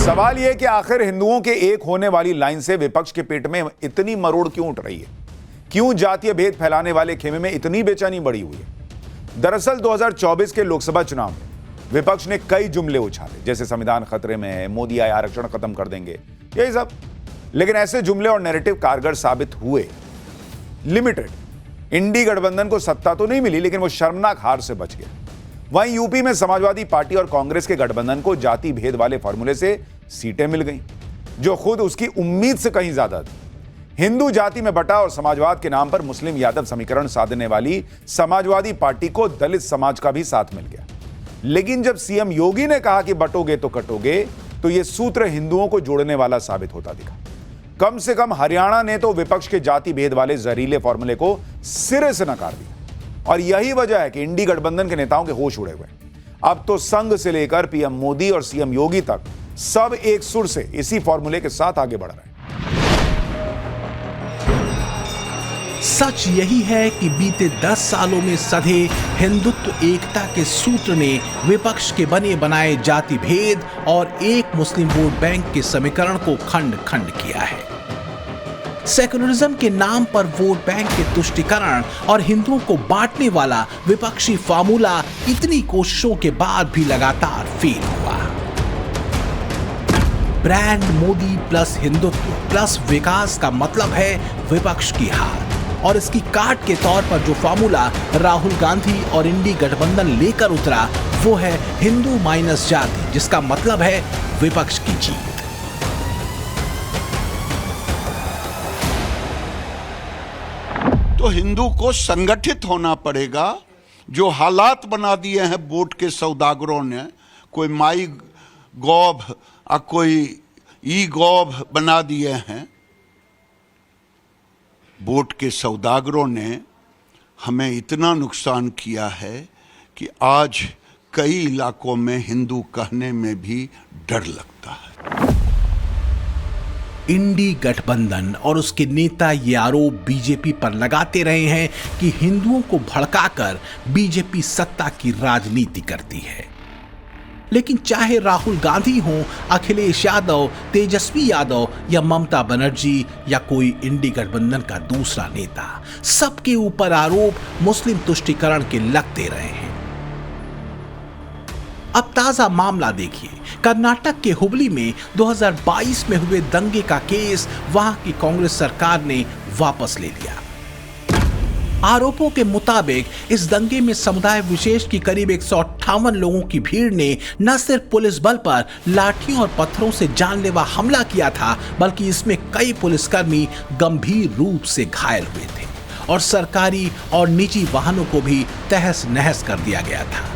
सवाल यह कि आखिर हिंदुओं के एक होने वाली लाइन से विपक्ष के पेट में इतनी मरोड़ क्यों उठ रही है? क्यों जातीय भेद फैलाने वाले खेमे में इतनी बेचैनी बढ़ी हुई है? दरअसल 2024 के लोकसभा चुनाव में विपक्ष ने कई जुमले उछाले, जैसे संविधान खतरे में है, मोदी आए आरक्षण खत्म कर देंगे, यही सब। लेकिन ऐसे जुमले और नैरेटिव कारगर साबित हुए लिमिटेड। इंडी गठबंधन को सत्ता तो नहीं मिली, लेकिन वो शर्मनाक हार से बच गया। वहीं यूपी में समाजवादी पार्टी और कांग्रेस के गठबंधन को जाति भेद वाले फॉर्मूले से सीटें मिल गईं, जो खुद उसकी उम्मीद से कहीं ज्यादा थी। हिंदू जाति में बटा और समाजवाद के नाम पर मुस्लिम यादव समीकरण साधने वाली समाजवादी पार्टी को दलित समाज का भी साथ मिल गया। लेकिन जब सीएम योगी ने कहा कि बटोगे तो कटोगे, तो यह सूत्र हिंदुओं को जोड़ने वाला साबित होता दिखा। कम से कम हरियाणा ने तो विपक्ष के जाति भेद वाले जहरीले फॉर्मूले को सिरे से नकार दिया। और यही वजह है कि इंडी गठबंधन के नेताओं के होश उड़े हुए। अब तो संघ से लेकर पीएम मोदी और सीएम योगी तक सब एक सुर से इसी फॉर्मूले के साथ आगे बढ़ रहे हैं। सच यही है कि बीते 10 सालों में सधे हिंदुत्व एकता के सूत्र ने विपक्ष के बने बनाए जाति भेद और एक मुस्लिम वोट बैंक के समीकरण को खंड खंड किया है। सेकुलरिज्म के नाम पर वोट बैंक के तुष्टीकरण और हिंदुओं को बांटने वाला विपक्षी फार्मूला इतनी कोशिशों के बाद भी लगातार फेल हुआ। Brand Modi plus Hindutva plus विकास का मतलब है विपक्ष की हार। और इसकी काट के तौर पर जो फार्मूला राहुल गांधी और इंडी गठबंधन लेकर उतरा, वो है हिंदू माइनस जाति, जिसका मतलब है विपक्ष की जीत। तो हिंदू को संगठित होना पड़ेगा। जो हालात बना दिए हैं वोट के सौदागरों ने, कोई माई गॉव और कोई ई गॉव बना दिए हैं वोट के सौदागरों ने, हमें इतना नुकसान किया है कि आज कई इलाकों में हिंदू कहने में भी डर लगता है। इंडी गठबंधन और उसके नेता ये आरोप बीजेपी पर लगाते रहे हैं कि हिंदुओं को भड़काकर बीजेपी सत्ता की राजनीति करती है। लेकिन चाहे राहुल गांधी हो, अखिलेश यादव, तेजस्वी यादव या ममता बनर्जी या कोई इंडी गठबंधन का दूसरा नेता, सबके ऊपर आरोप मुस्लिम तुष्टीकरण के लगते रहे हैं। अब ताजा मामला देखिए। कर्नाटक के हुबली में 2022 में हुए दंगे का केस वहां की कांग्रेस सरकार ने वापस ले लिया। आरोपों के मुताबिक इस दंगे में समुदाय विशेष की करीब 158 लोगों की भीड़ ने न सिर्फ पुलिस बल पर लाठियों और पत्थरों से जानलेवा हमला किया था, बल्कि इसमें कई पुलिसकर्मी गंभीर रूप से घायल हुए थे और सरकारी और निजी वाहनों को भी तहस नहस कर दिया गया था।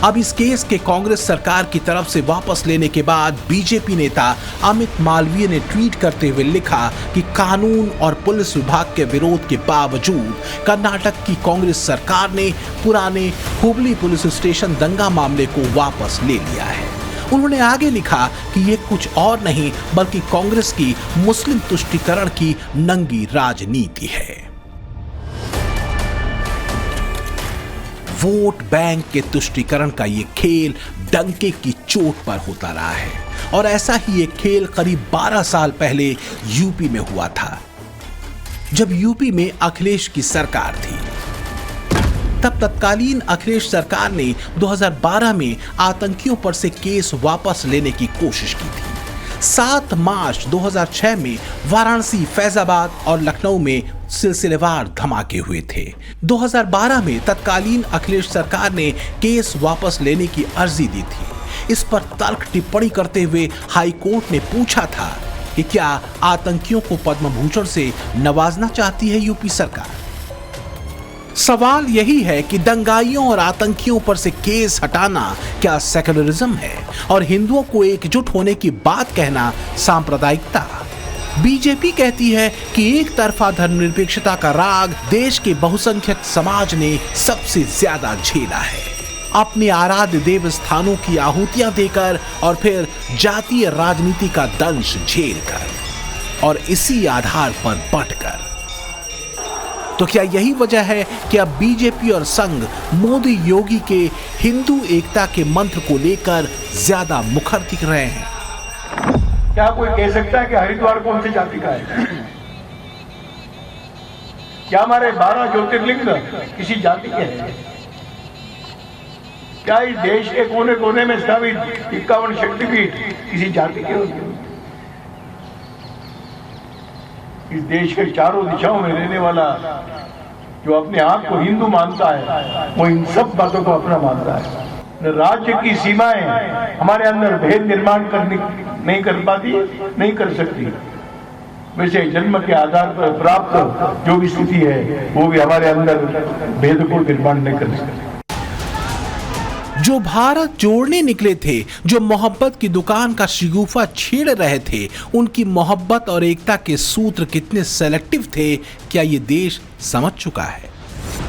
अब इस केस के कांग्रेस सरकार की तरफ से वापस लेने के बाद बीजेपी नेता अमित मालवीय ने ट्वीट करते हुए लिखा कि कानून और पुलिस विभाग के विरोध के बावजूद कर्नाटक की कांग्रेस सरकार ने पुराने हुबली पुलिस स्टेशन दंगा मामले को वापस ले लिया है। उन्होंने आगे लिखा कि ये कुछ और नहीं बल्कि कांग्रेस की मुस्लिम तुष्टीकरण की नंगी राजनीति है। वोट बैंक के तुष्टीकरण का ये खेल डंके की चोट पर होता रहा है और ऐसा ही एक खेल करीब 12 साल पहले यूपी में हुआ था, जब यूपी में अखिलेश की सरकार थी। तब तत्कालीन अखिलेश सरकार ने 2012 में आतंकियों पर से केस वापस लेने की कोशिश की थी। 7 मार्च 2006 में वाराणसी, फैजाबाद और लखनऊ में सिलसिलेवार धमाके हुए थे। 2012 में तत्कालीन अखिलेश सरकार ने केस वापस लेने की अर्जी दी थी। इस पर तर्क टिप्पणी करते हुए हाई कोर्ट ने पूछा था कि क्या आतंकियों को पद्म भूषण से नवाजना चाहती है यूपी सरकार। सवाल यही है कि दंगाइयों और आतंकियों पर से केस हटाना क्या सेकुलरिज्म है और हिंदुओं को एकजुट होने की बात कहना सांप्रदायिकता। बीजेपी कहती है कि एक तरफा धर्मनिरपेक्षता का राग देश के बहुसंख्यक समाज ने सबसे ज्यादा झेला है, अपने आराध्य देव स्थानों की आहुतियां देकर और फिर जातीय राजनीति का दंश झेलकर और इसी आधार पर बंटकर। तो क्या यही वजह है कि अब बीजेपी और संघ मोदी योगी के हिंदू एकता के मंत्र को लेकर ज्यादा मुखर दिख रहे हैं? क्या कोई कह सकता है कि हरिद्वार कौन सी जाति का है? क्या हमारे 12 ज्योतिर्लिंग किसी जाति के हैं? क्या इस देश के कोने कोने में स्थापित 51 शक्तिपीठ किसी जाति के होते हैं? इस देश के चारों दिशाओं में रहने वाला जो अपने आप को हिंदू मानता है, वो इन सब बातों को अपना मानता है। राज्य की सीमाएं हमारे अंदर भेद निर्माण करने नहीं कर पाती, नहीं कर सकती। वैसे जन्म के आधार पर प्राप्त जो भी स्थिति है, वो भी हमारे अंदर भेद को निर्माण नहीं कर सकती। जो भारत जोड़ने निकले थे, जो मोहब्बत की दुकान का शिगुफा छेड़ रहे थे, उनकी मोहब्बत और एकता के सूत्र कितने सेलेक्टिव थे, क्या ये देश समझ चुका है?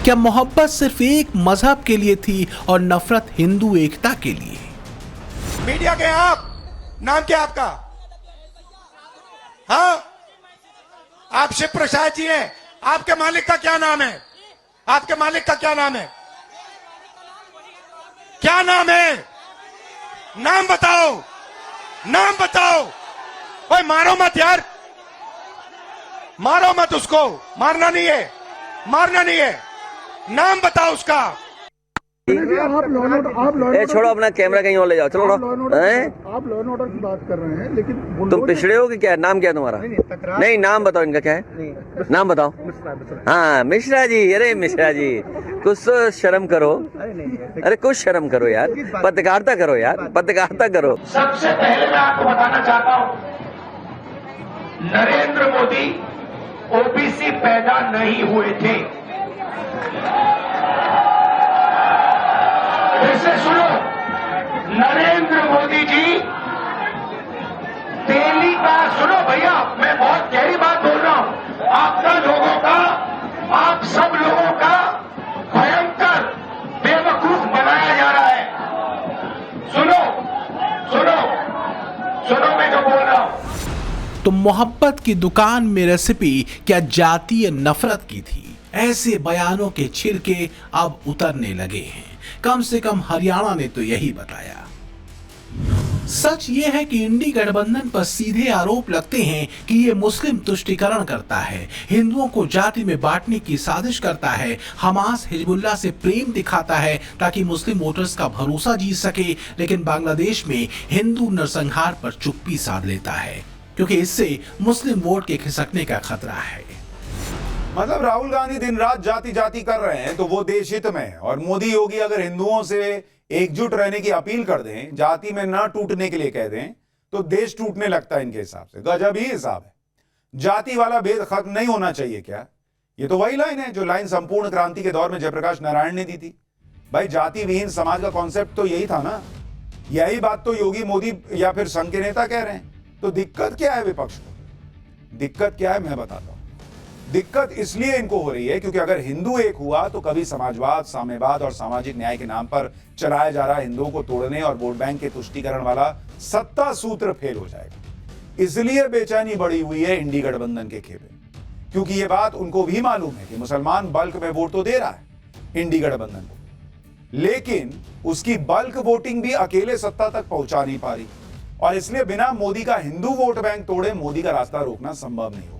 क्या मोहब्बत सिर्फ एक मजहब के लिए थी और नफरत हिंदू एकता के लिए? मीडिया के आप, नाम क्या आपका? हाँ, आप शिव प्रसाद जी हैं। आपके मालिक का क्या नाम है? आपके मालिक का क्या नाम है? क्या नाम है? नाम बताओ, नाम बताओ। ओए मारो मत यार, मारो मत उसको, मारना नहीं है, मारना नहीं है। नाम बताओ उसका। ए छोड़ो अपना कैमरा कहीं और ले जाओ, चलो आप लॉ एंड ऑर्डर की बात कर रहे हैं, लेकिन तुम पिछड़े हो कि क्या? नाम क्या है तुम्हारा? नहीं नाम बताओ, इनका क्या है? नाम बताओ। हाँ मिश्रा जी, अरे मिश्रा जी कुछ तो शर्म करो, अरे कुछ शर्म करो यार, पत्रकारिता करो यार, पत्रकारिता करो। सबसे पहले मैं आपको बताना चाहता हूं, नरेंद्र मोदी ओबीसी पैदा नहीं हुए थे। इसे सुनो, नरेंद्र मोदी जी दिल्ली का, सुनो भैया, मैं बहुत गहरी बात बोल रहा हूं, आपका लोगों का, आप सब लोगों का भयंकर बेवकूफ बनाया जा रहा है। सुनो सुनो सुनो, मैं जो बोल रहा हूं। तो मोहब्बत की दुकान में रेसिपी क्या जातीय नफरत की थी? ऐसे बयानों के छिलके अब उतरने लगे हैं। कम से कम हरियाणा ने तो यही बताया। सच ये है कि इंडी गठबंधन पर सीधे आरोप लगते हैं कि ये मुस्लिम तुष्टीकरण करता है, हिंदुओं को जाति में बांटने की साजिश करता है, हमास हिजबुल्लाह से प्रेम दिखाता है ताकि मुस्लिम वोटर्स का भरोसा जीत सके, लेकिन बांग्लादेश में हिंदू नरसंहार पर चुप्पी साध लेता है क्योंकि इससे मुस्लिम वोट के खिसकने का खतरा है। मतलब राहुल गांधी दिन रात जाति जाति कर रहे हैं तो वो देश हित में है, और मोदी योगी अगर हिंदुओं से एकजुट रहने की अपील कर दें, जाति में ना टूटने के लिए कह दें, तो देश टूटने लगता है इनके हिसाब से। गजब ही हिसाब है। जाति वाला भेद खत्म नहीं होना चाहिए क्या? ये तो वही लाइन है जो लाइन संपूर्ण क्रांति के दौर में जयप्रकाश नारायण ने दी थी। भाई जाति विहीन समाज का कॉन्सेप्ट तो यही था ना। यही बात तो योगी, मोदी या फिर संघ के नेता कह रहे हैं। तो दिक्कत क्या है विपक्ष को? दिक्कत क्या है मैं बताता हूं। दिक्कत इसलिए इनको हो रही है क्योंकि अगर हिंदू एक हुआ तो कभी समाजवाद, साम्यवाद और सामाजिक न्याय के नाम पर चलाया जा रहा हिंदुओं को तोड़ने और वोट बैंक के तुष्टीकरण वाला सत्ता सूत्र फेल हो जाएगा। इसलिए बेचैनी बढ़ी हुई है इंडी गठबंधन के खेमे, क्योंकि ये बात उनको भी मालूम है कि मुसलमान बल्क में वोट तो दे रहा है इंडी गठबंधन को, लेकिन उसकी बल्क वोटिंग भी अकेले सत्ता तक पहुंचा नहीं पा रही, और इसलिए बिना मोदी का हिंदू वोट बैंक तोड़े मोदी का रास्ता रोकना संभव नहीं होगा।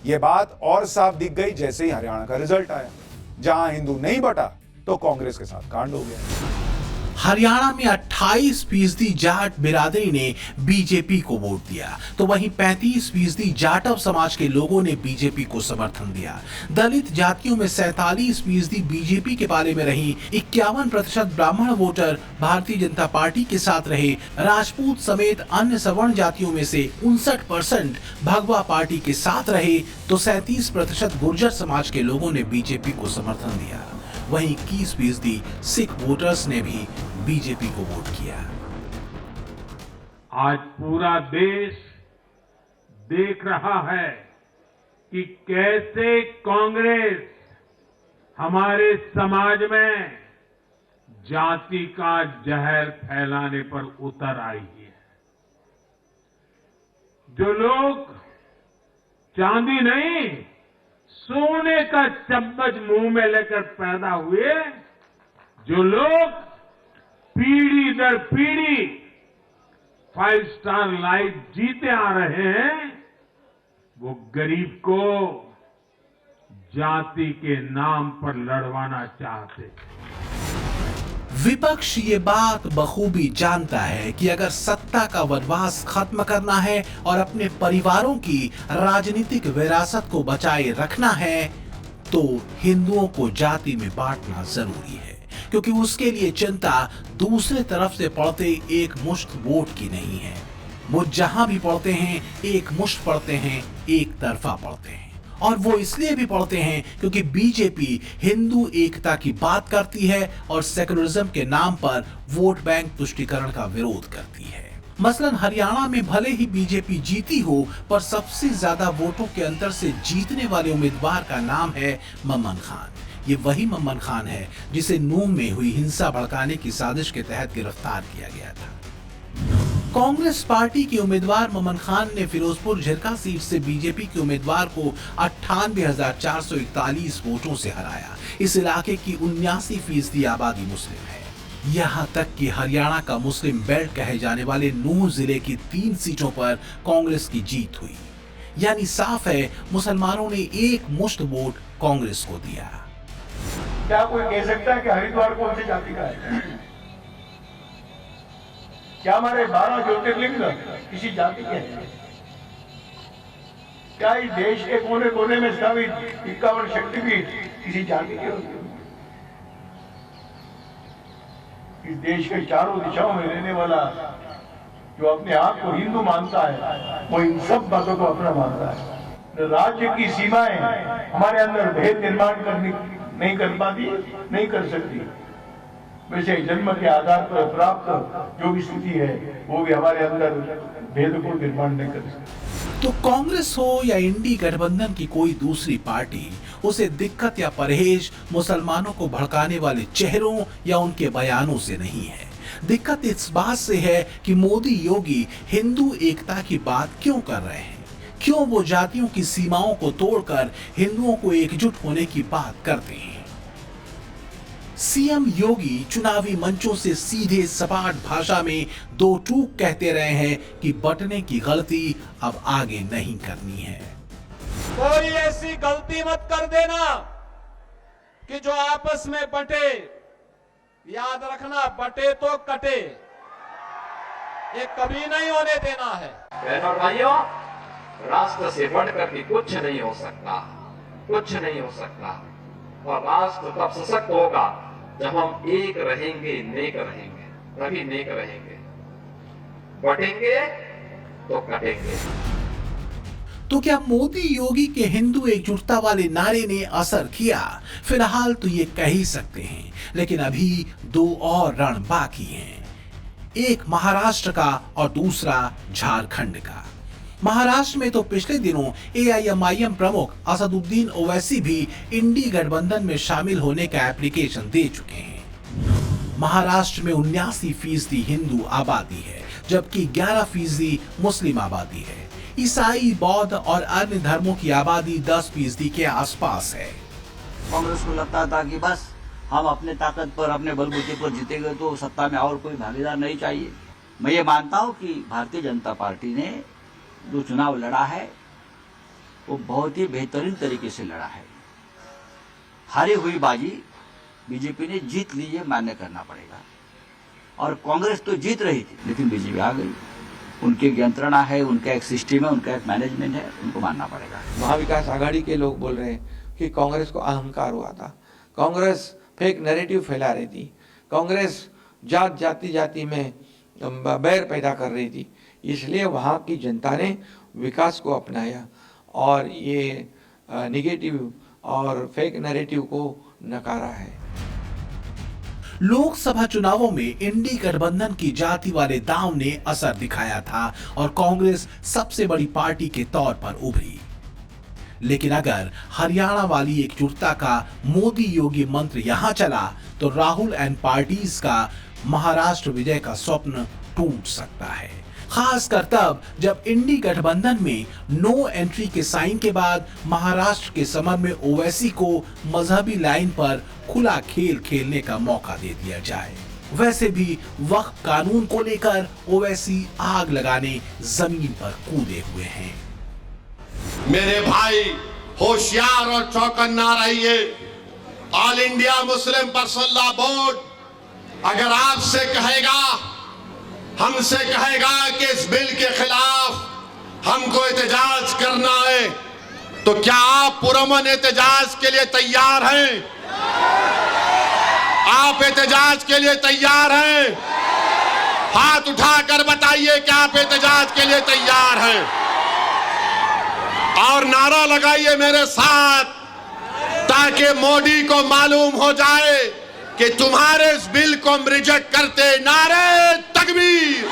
यह बात और साफ दिख गई जैसे ही हरियाणा का रिजल्ट आया। जहां हिंदू नहीं बटा तो कांग्रेस के साथ कांड हो गया। हरियाणा में 28% जाट बिरादरी ने बीजेपी को वोट दिया, तो वहीं 35% जाटव समाज के लोगों ने बीजेपी को समर्थन दिया। दलित जातियों में 47% बीजेपी के बारे में रही, 51% ब्राह्मण वोटर भारतीय जनता पार्टी के साथ रहे। राजपूत समेत अन्य सवर्ण जातियों में से 59% भगवा पार्टी के साथ रहे, तो 37% गुर्जर समाज के लोगों ने बीजेपी को समर्थन दिया। वहीं 21% सिख वोटर्स ने भी बीजेपी को वोट किया। आज पूरा देश देख रहा है कि कैसे कांग्रेस हमारे समाज में जाति का जहर फैलाने पर उतर आई है। जो लोग चांदी नहीं सोने का चम्मच मुंह में लेकर पैदा हुए जो लोग पीढ़ी दर पीढ़ी 5 स्टार लाइफ जीते आ रहे हैं, वो गरीब को जाति के नाम पर लड़वाना चाहते हैं। विपक्ष ये बात बखूबी जानता है कि अगर सत्ता का वनवास खत्म करना है और अपने परिवारों की राजनीतिक विरासत को बचाए रखना है तो हिंदुओं को जाति में बांटना जरूरी है, क्योंकि उसके लिए चिंता दूसरे तरफ से पड़ते एक मुश्त वोट की नहीं है। वो जहां भी पड़ते हैं एक मुश्त पड़ते हैं, एक तरफा पड़ते हैं, और वो इसलिए भी पड़ते हैं क्योंकि बीजेपी हिंदू एकता की बात करती है और सेकुलरिज्म के नाम पर वोट बैंक तुष्टीकरण का विरोध करती है। मसलन हरियाणा में भले ही बीजेपी जीती हो, पर सबसे ज्यादा वोटों के अंतर से जीतने वाले उम्मीदवार का नाम है ममन खान। ये वही ममन खान है जिसे नूंह में हुई हिंसा भड़काने की साजिश के तहत गिरफ्तार किया गया था। कांग्रेस पार्टी के उम्मीदवार ममन खान ने फिरोजपुर झिरका सीट से बीजेपी के उम्मीदवार को 98,441 वोटों से हराया। इस इलाके की 79% आबादी मुस्लिम है। यहाँ तक कि हरियाणा का मुस्लिम बेल्ट कहे जाने वाले नूंह जिले की 3 सीटों पर कांग्रेस की जीत हुई। यानी साफ है मुसलमानों ने एक मुश्त वोट कांग्रेस को दिया। क्या कोई कह सकता है कि हरिद्वार कौन सी जाति का है? क्या हमारे 12 ज्योतिर्लिंग किसी जाति के हैं? क्या इस देश के कोने कोने में स्थापित 51 शक्तिपीठ किसी जाति के होते हैं? इस देश के चारों दिशाओं में रहने वाला जो अपने आप को हिंदू मानता है, वो इन सब बातों को अपना मानता है। राज्य की सीमाएं हमारे अंदर भेद निर्माण करनी नहीं कर पाती, नहीं कर सकती। वैसे जन्म के आधार पर प्राप्त जो भी स्थिति है वो भी हमारे अंदर भेद को निर्माण नहीं कर सकती। तो कांग्रेस हो या इंडी गठबंधन की कोई दूसरी पार्टी, उसे दिक्कत या परहेज मुसलमानों को भड़काने वाले चेहरों या उनके बयानों से नहीं है। दिक्कत इस बात से है कि मोदी योगी हिंदू एकता की बात क्यों कर रहे हैं, क्यों वो जातियों की सीमाओं को तोड़कर हिंदुओं को एकजुट होने की बात करते हैं। सीएम योगी चुनावी मंचों से सीधे सपाट भाषा में दो टूक कहते रहे हैं कि बंटने की गलती अब आगे नहीं करनी है। कोई ऐसी गलती मत कर देना कि जो आपस में बटे। याद रखना, बटे तो कटे, ये कभी नहीं होने देना है। बहनों और भाइयों, राष्ट्र से बढ़कर के कुछ नहीं हो सकता, कुछ नहीं हो सकता। और राष्ट्र तब सशक्त होगा जब हम एक रहेंगे, नेक रहेंगे, तभी नेक रहेंगे। बटेंगे तो कटेंगे। तो क्या मोदी योगी के हिंदू एकजुटता वाले नारे ने असर किया? फिलहाल तो ये कह ही सकते हैं, लेकिन अभी 2 और रण बाकी हैं। एक महाराष्ट्र का और दूसरा झारखंड का। महाराष्ट्र में तो पिछले दिनों AIMIM प्रमुख असदुद्दीन ओवैसी भी इंडी गठबंधन में शामिल होने का एप्लीकेशन दे चुके हैं। महाराष्ट्र में 79% हिंदू आबादी है, जबकि 11% मुस्लिम आबादी है। ईसाई, बौद्ध और अन्य धर्मों की आबादी 10% के आसपास है। कांग्रेस को लगता था कि बस हम अपने ताकत पर, अपने बलबूते पर जीतेंगे तो सत्ता में और कोई भागीदार नहीं चाहिए। मैं ये मानता हूँ कि भारतीय जनता पार्टी ने जो चुनाव लड़ा है वो बहुत ही बेहतरीन तरीके से लड़ा है। हारी हुई बाजी बीजेपी ने जीत ली, ये मान्य करना पड़ेगा। और कांग्रेस तो जीत रही थी, लेकिन बीजेपी आ गई। उनकी यंत्रणा है, उनका एक सिस्टम है, उनका एक मैनेजमेंट है, उनको मानना पड़ेगा। महाविकास आघाड़ी के लोग बोल रहे हैं कि कांग्रेस को अहंकार हुआ था, कांग्रेस फेक नैरेटिव फैला रही थी, कांग्रेस जाति में बैर पैदा कर रही थी। इसलिए वहाँ की जनता ने विकास को अपनाया और ये निगेटिव और फेक नैरेटिव को नकारा है। लोकसभा चुनावों में इंडी गठबंधन की जाति वाले दांव ने असर दिखाया था और कांग्रेस सबसे बड़ी पार्टी के तौर पर उभरी। लेकिन अगर हरियाणा वाली एकजुटता का मोदी योगी मंत्र यहां चला तो राहुल एंड पार्टीज का महाराष्ट्र विजय का स्वप्न टूट सकता है। खासकर तब जब इंडी गठबंधन में नो एंट्री के साइन के बाद महाराष्ट्र के समर में ओवैसी को मजहबी लाइन पर खुला खेल खेलने का मौका दे दिया जाए। वैसे भी वक्फ कानून को लेकर ओवैसी आग लगाने जमीन पर कूदे हुए हैं। मेरे भाई होशियार और चौकन्ना रहिए। All India Muslim personal law board अगर आपसे कहेगा, हमसे कहेगा कि इस बिल के खिलाफ हमको एहतजाज करना है, तो क्या आप पुरअमन एहतजाज के लिए तैयार हैं? आप एहतजाज के लिए तैयार हैं? हाथ उठाकर बताइए कि आप एहतजाज के लिए तैयार हैं। और नारा लगाइए मेरे साथ, ताकि मोदी को मालूम हो जाए कि तुम्हारे इस बिल को हम रिजेक्ट करते। नारे तकबीर,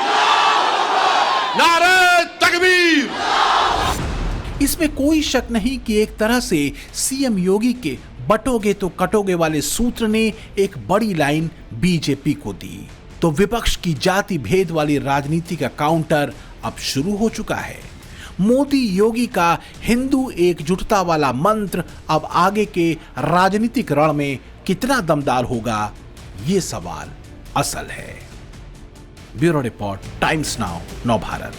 नारे तकबीर। इसमें कोई शक नहीं कि एक तरह से सीएम योगी के बटोगे तो कटोगे वाले सूत्र ने एक बड़ी लाइन बीजेपी को दी। तो विपक्ष की जाति भेद वाली राजनीति का काउंटर अब शुरू हो चुका है। मोदी योगी का हिंदू एकजुटता वाला मंत्र अब आगे के राजनीतिक रण में कितना दमदार होगा, ये सवाल असल है। ब्यूरो रिपोर्ट, टाइम्स नाउ, नव भारत।